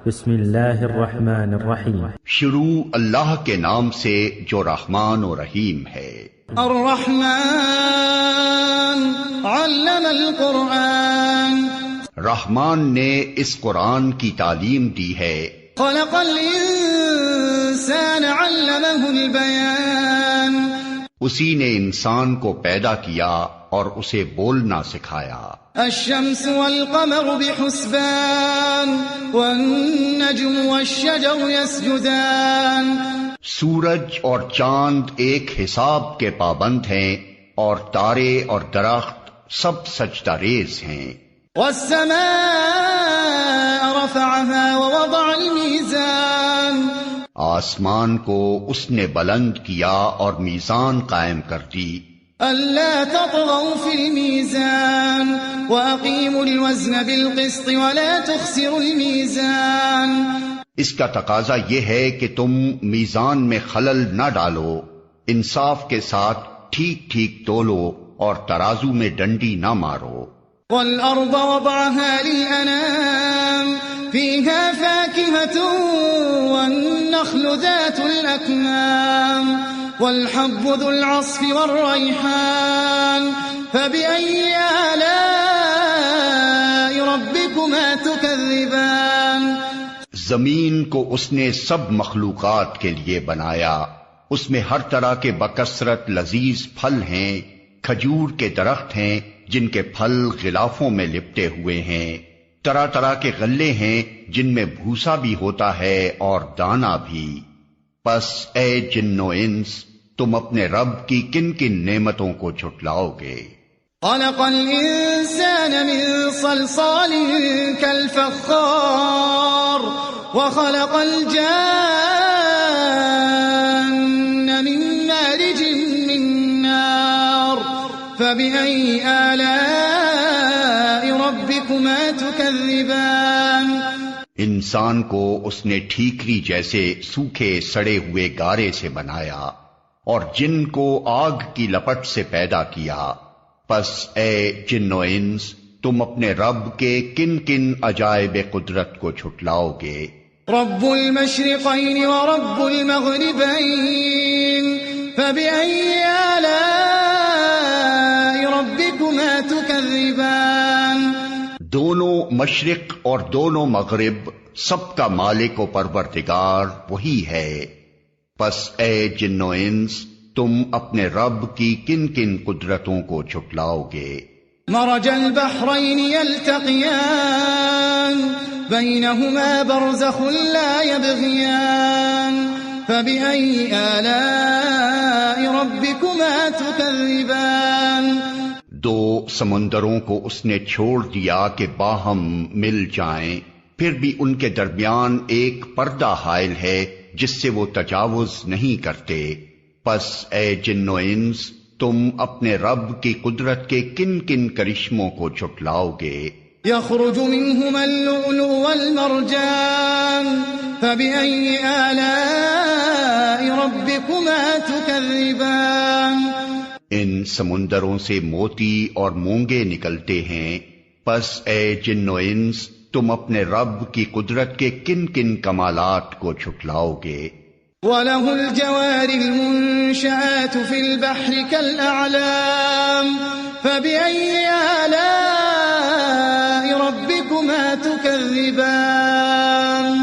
بسم اللہ الرحمن الرحیم. شروع اللہ کے نام سے جو رحمان و رحیم ہے. الرحمن علم القرآن. رحمان نے اس قرآن کی تعلیم دی ہے. خلق الانسان علمہ البیان. اسی نے انسان کو پیدا کیا اور اسے بولنا سکھایا. الشمس والقمر بحسبان والنجم والشجر يسجدان. سورج اور چاند ایک حساب کے پابند ہیں اور تارے اور درخت سب سجدہ ریز ہیں. والسماء رفعها ووضع الميزان. آسمان کو اس نے بلند کیا اور میزان قائم کر دی. ألا تطغوا في الميزان وأقيموا الوزن بالقسط ولا تخسروا الميزان. اس کا تقاضا یہ ہے کہ تم میزان میں خلل نہ ڈالو، انصاف کے ساتھ ٹھیک ٹھیک تولو اور ترازو میں ڈنڈی نہ مارو. والأرض وضعها للأنام فيها فاكهة والنخل ذات الأكمام والحب ذو العصف والريحان فبأي آلاء ربكما تكذبان. زمین کو اس نے سب مخلوقات کے لیے بنایا، اس میں ہر طرح کے بکثرت لذیذ پھل ہیں، کھجور کے درخت ہیں جن کے پھل غلافوں میں لپٹے ہوئے ہیں، طرح طرح کے غلے ہیں جن میں بھوسا بھی ہوتا ہے اور دانا بھی. پس اے جن و انس، تم اپنے رب کی کن کن نعمتوں کو جھٹلاؤ گے؟ خلق الانسان من صلصال كالفخار وخلق الجان من مارج من نار فبأي آلاء ربكما تكذبان. انسان کو اس نے ٹھیکری جیسے سوکھے سڑے ہوئے گارے سے بنایا اور جن کو آگ کی لپٹ سے پیدا کیا. پس اے جن و انس، تم اپنے رب کے کن کن عجائب قدرت کو جھٹلاؤ گے؟ رب المشرقین ورب المغربین فبأي آلاء ربكما تكذبان. دونوں مشرق اور دونوں مغرب سب کا مالک و پروردگار وہی ہے. پس اے جن و انس، تم اپنے رب کی کن کن قدرتوں کو جھٹلاؤ گے؟ مرج البحرین یلتقیان بینہما برزخ لا یبغیان فبأي آلاء ربكما تكذبان. دو سمندروں کو اس نے چھوڑ دیا کہ باہم مل جائیں، پھر بھی ان کے درمیان ایک پردہ حائل ہے جس سے وہ تجاوز نہیں کرتے. پس اے جن و انس، تم اپنے رب کی قدرت کے کن کن کرشموں کو جھٹلاؤ گے؟ یخرج منہما اللؤلؤ والمرجان فبأي آلاء ربكما تكذبان. ان سمندروں سے موتی اور مونگے نکلتے ہیں. پس اے جن و انس، تم اپنے رب کی قدرت کے کن کن کمالات کو جھٹلاؤ گے؟ وَلَهُ الْجَوَارِ الْمُنشَآتُ فِي الْبَحْرِ كَالْأَعْلَامِ فَبِأَيِّ آلَاءِ رَبِّكُمَا تُكَذِّبَانِ.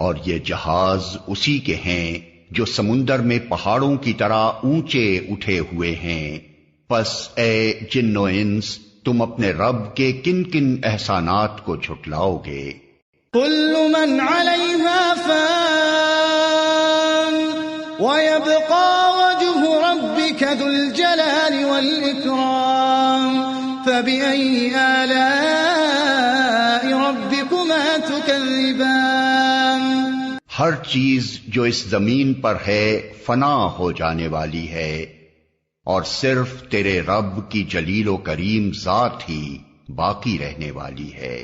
اور یہ جہاز اسی کے ہیں جو سمندر میں پہاڑوں کی طرح اونچے اٹھے ہوئے ہیں. پس اے جن و انس، تم اپنے رب کے کن کن احسانات کو جھٹلاؤ گے؟ كُلُّ مَنْ عَلَيْهَا فَانٍ وَيَبْقَى وَجْهُ رَبِّكَ ذُو الْجَلَالِ وَالْإِكْرَامِ فَبِأَيِّ آلَاءِ رَبِّكُمَا تُكَذِّبَانِ. ہر چیز جو اس زمین پر ہے فنا ہو جانے والی ہے، اور صرف تیرے رب کی جلیل و کریم ذات ہی باقی رہنے والی ہے.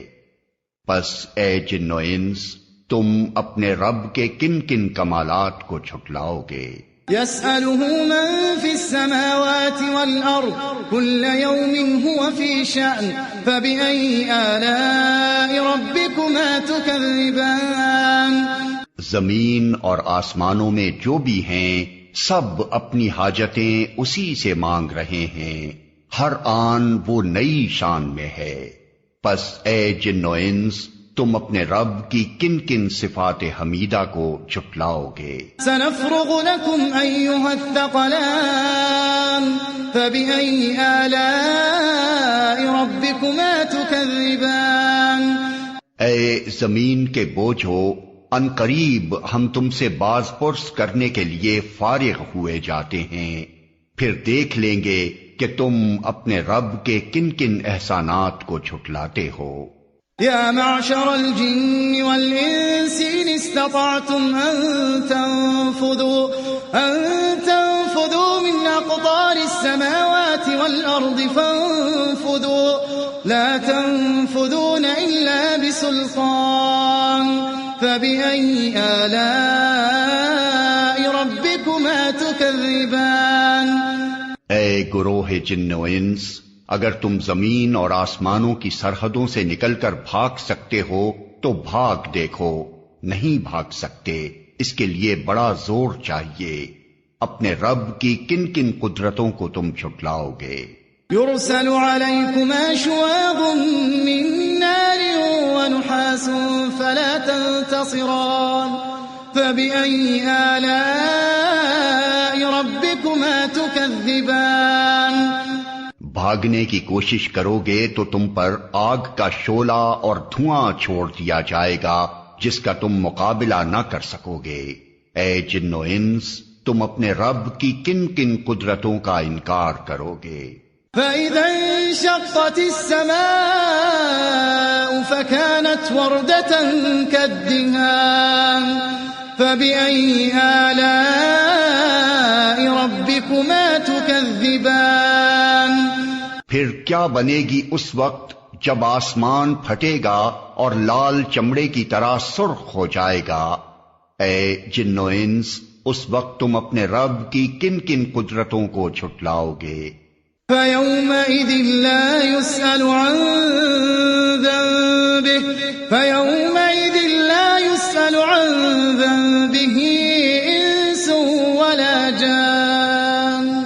پس اے جن و انس، تم اپنے رب کے کن کن کمالات کو جھٹلاؤ گے؟ يسأله من في السماوات والأرض كل يوم هو في شأن فبأي آلاء ربكما تكذبان. زمین اور آسمانوں میں جو بھی ہیں سب اپنی حاجتیں اسی سے مانگ رہے ہیں، ہر آن وہ نئی شان میں ہے۔ پس اے جن و انس تم اپنے رب کی کن کن صفات حمیدہ کو جھٹلاؤ گے؟ سنفرغ لكم أيها الثقلان فبأي آلاء ربكما تكذبان۔ اے زمین کے بوجھو، ان قریب ہم تم سے باز پرس کرنے کے لیے فارغ ہوئے جاتے ہیں، پھر دیکھ لیں گے کہ تم اپنے رب کے کن کن احسانات کو جھٹلاتے ہو۔ یا معشر الجن والانس ان استطعتم ان تنفذوا من اقطار السماوات والارض فانفذوا لا تنفذون الا بسلطان فبأي آلاء ربكما تكذبان۔ اے گروہ جن و انس، اگر تم زمین اور آسمانوں کی سرحدوں سے نکل کر بھاگ سکتے ہو تو بھاگ دیکھو، نہیں بھاگ سکتے، اس کے لیے بڑا زور چاہیے۔ اپنے رب کی کن کن قدرتوں کو تم جھٹلاؤ گے؟ يرسل عليكما شواظ من نار ونحاس فلا تنتصران فبأي آلاء ربكما تكذبان۔ بھاگنے کی کوشش کرو گے تو تم پر آگ کا شعلہ اور دھواں چھوڑ دیا جائے گا جس کا تم مقابلہ نہ کر سکو گے۔ اے جن و انس تم اپنے رب کی کن کن قدرتوں کا انکار کرو گے؟ فإذا انشقت السماء فكانت وردة كالدهان فبأي آلاء ربكما تكذبان۔ پھر کیا بنے گی اس وقت جب آسمان پھٹے گا اور لال چمڑے کی طرح سرخ ہو جائے گا؟ اے جن و انس اس وقت تم اپنے رب کی کن کن قدرتوں کو جھٹلاؤ گے؟ فيومئذ لا يسأل عن ذنبه إنس ولا جان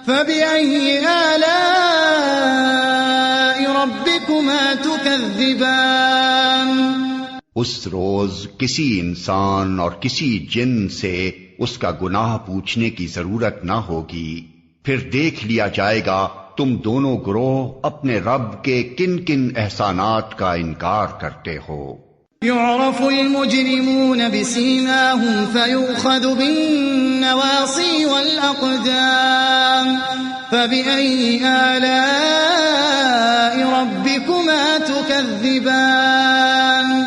فبأي آلاء ربكما تكذبان۔ اس روز کسی انسان اور کسی جن سے اس کا گناہ پوچھنے کی ضرورت نہ ہوگی، پھر دیکھ لیا جائے گا تم دونوں گروہ اپنے رب کے کن کن احسانات کا انکار کرتے ہو۔ يعرف المجرمون بسيماهم فيؤخذ بالنواصي والأقدام فبأي آلاء ربكما تكذبان۔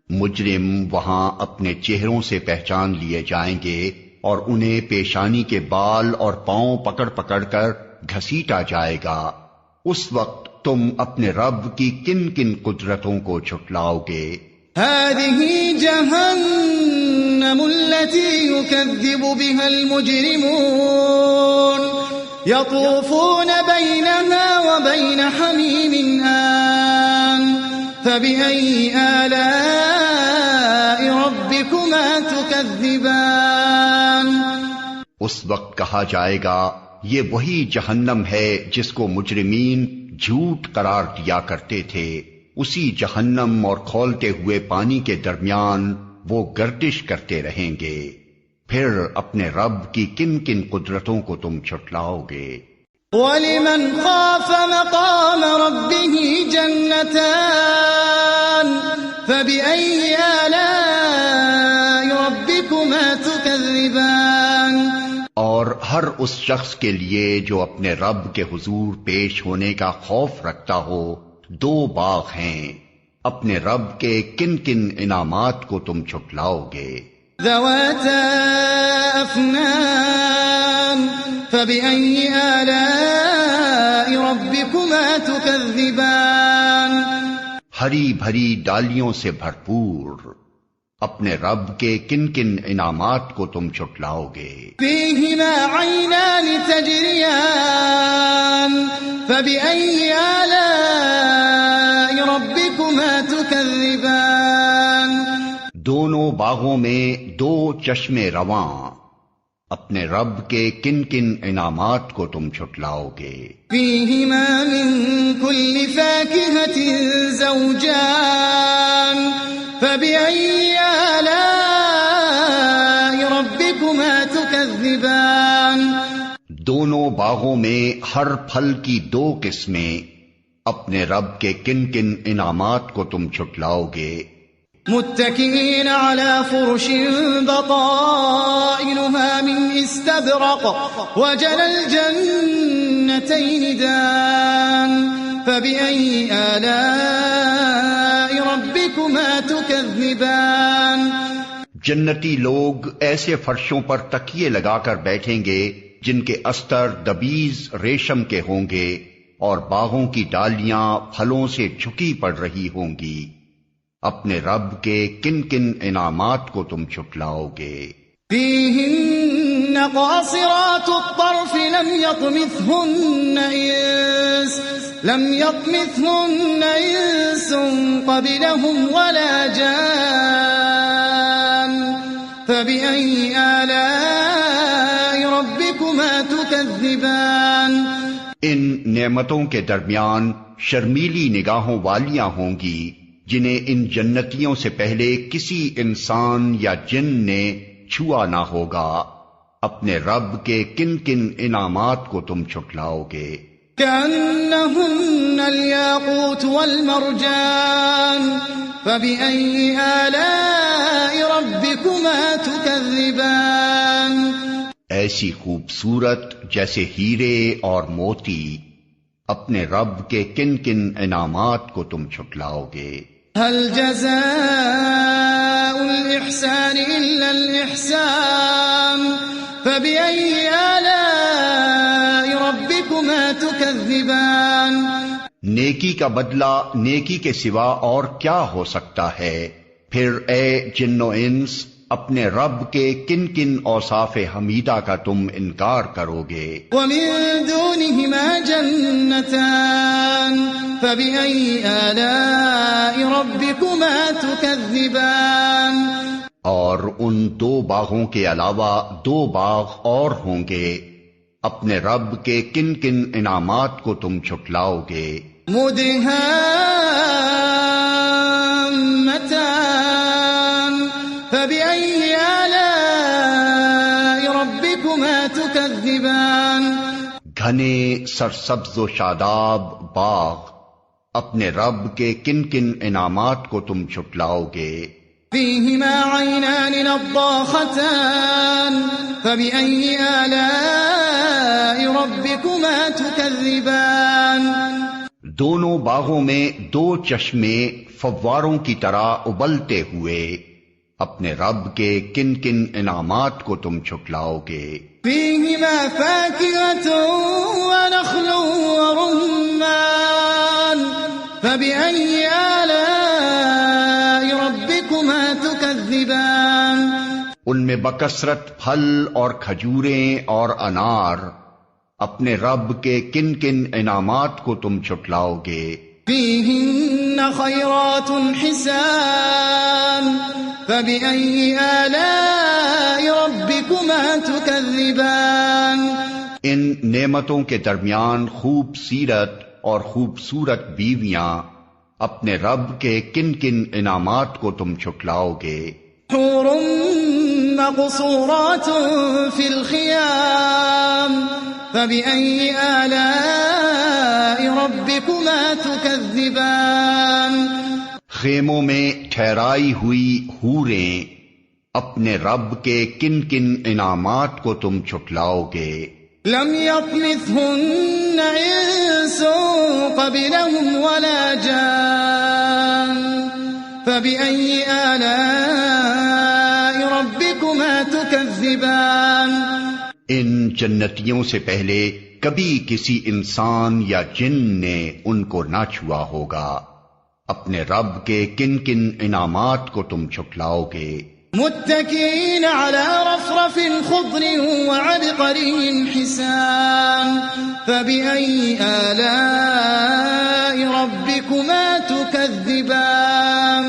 مجرم وہاں اپنے چہروں سے پہچان لیے جائیں گے اور انہیں پیشانی کے بال اور پاؤں پکڑ پکڑ کر گھسیٹا جائے گا۔ اس وقت تم اپنے رب کی کن کن قدرتوں کو جھٹلاؤ گے؟ هذه جهنم التي يكذب بها المجرمون يطوفون بينها وبين حميم آن فبأي آلاء ربكما تكذبان۔ اس وقت کہا جائے گا یہ وہی جہنم ہے جس کو مجرمین جھوٹ قرار دیا کرتے تھے، اسی جہنم اور کھولتے ہوئے پانی کے درمیان وہ گردش کرتے رہیں گے، پھر اپنے رب کی کن کن قدرتوں کو تم جھٹلاؤ گے؟ وَلِمَنْ خَافَ مَقَامَ رَبِّهِ جَنَّتَانِ فَبِأَيِّ آلَاءِ رَبِّكُمَا تُكَذِّبَانِ۔ اور ہر اس شخص کے لیے جو اپنے رب کے حضور پیش ہونے کا خوف رکھتا ہو دو باغ ہیں، اپنے رب کے کن کن انعامات کو تم جھٹلاؤ گے؟ ذواتا افنان فبأي آلاء ربكما تكذبان۔ ہری بھری ڈالیوں سے بھرپور اپنے رب کے کن کن انعامات کو تم جھٹلاؤ گے؟ فيهما عينان تجريان فبأي آلاء ربكما تكذبان۔ دونوں باغوں میں دو چشمے رواں، اپنے رب کے کن کن انعامات کو تم چھٹلاؤ گے؟ فیہما من کل فاکہۃ زوجان فبأي آلاء ربكما تكذبان۔ دونوں باغوں میں ہر پھل کی دو قسمیں، اپنے رب کے کن کن انعامات کو تم چھٹلاؤ گے؟ متکئین علی فرش بطائنها من استبرق وجنى الجنتین دان فبأي آلاء ربكما تكذبان۔ جنتی لوگ ایسے فرشوں پر تکیے لگا کر بیٹھیں گے جن کے استر دبیز ریشم کے ہوں گے، اور باغوں کی ڈالیاں پھلوں سے جھکی پڑ رہی ہوں گی۔ اپنے رب کے کن کن انعامات کو تم چھٹلاؤ گے؟ فیہن قاصرات الطرف لم يطمثهن انس قبلهم ولا جان فبأي آلاء ربكما تكذبان۔ ان نعمتوں کے درمیان شرمیلی نگاہوں والیاں ہوں گی جنہیں ان جنتیوں سے پہلے کسی انسان یا جن نے چھوا نہ ہوگا۔ اپنے رب کے کن کن انعامات کو تم چھٹلاؤ گے؟ كأنهن الياقوت والمرجان فبأي آلاء ربكما تكذبان۔ ایسی خوبصورت جیسے ہیرے اور موتی، اپنے رب کے کن کن انعامات کو تم چھٹلاؤ گے؟ هل جزاء الإحسان إلا الإحسان فبأي آلاء ربكما تكذبان۔ نیکی کا بدلہ نیکی کے سوا اور کیا ہو سکتا ہے؟ پھر اے جن و انس، اپنے رب کے کن کن اوصاف حمیدہ کا تم انکار کرو گے؟ ومن دونهما جنتان فبأي آلاء ربكما تكذبان۔ اور ان دو باغوں کے علاوہ دو باغ اور ہوں گے، اپنے رب کے کن کن انعامات کو تم چھٹلاؤ گے؟ مدہامتان فبأي آلاء ربكما تكذبان۔ گھنے سرسبز و شاداب باغ، اپنے رب کے کن کن انعامات کو تم چھٹلاؤ گے؟ فیہما عینان نضاختان فبأي آلاء ربكما تكذبان۔ دونوں باغوں میں دو چشمے فواروں کی طرح ابلتے ہوئے، اپنے رب کے کن کن انعامات کو تم چھٹلاؤ گے؟ فیہما فاکہۃ ونخل ورمان فبأي آلاء ربكما تكذبان۔ ان میں بکثرت پھل اور کھجوریں اور انار، اپنے رب کے کن کن انعامات کو تم چھٹلاؤ گے؟ فیہن خیرات حسان فبأي آلاء ربكما تكذبان۔ ان نعمتوں کے درمیان خوب سیرت اور خوبصورت بیویاں، اپنے رب کے کن کن انعامات کو تم چھٹلاؤ گے؟ حور مقصورات فی الخیام فبأي آلاء ربكما تكذبان۔ خیموں میں ٹھہرائی ہوئی حوریں، اپنے رب کے کن کن انعامات کو تم چھٹلاؤ گے؟ لم يطمثهن انس قبلهم ولا جان فبأي آلاء ربكما تكذبان۔ ان جنتیوں سے پہلے کبھی کسی انسان یا جن نے ان کو نہ چھوا ہوگا، اپنے رب کے کن کن انعامات کو تم چھٹلاؤ گے؟ متکئین علی رفرف خضر وعبقری حسان فبأي آلاء ربكما تكذبان۔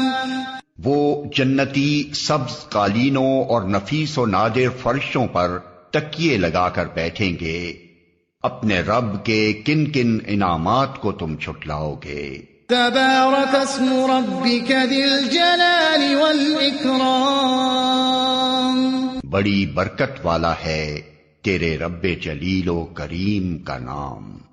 وہ جنتی سبز قالینوں اور نفیس و نادر فرشوں پر تکیے لگا کر بیٹھیں گے، اپنے رب کے کن کن انعامات کو تم جھٹلاؤ گے۔ تبارک اسم ربک ذی الجلال والاکرام، بڑی برکت والا ہے تیرے رب جلیل و کریم کا نام۔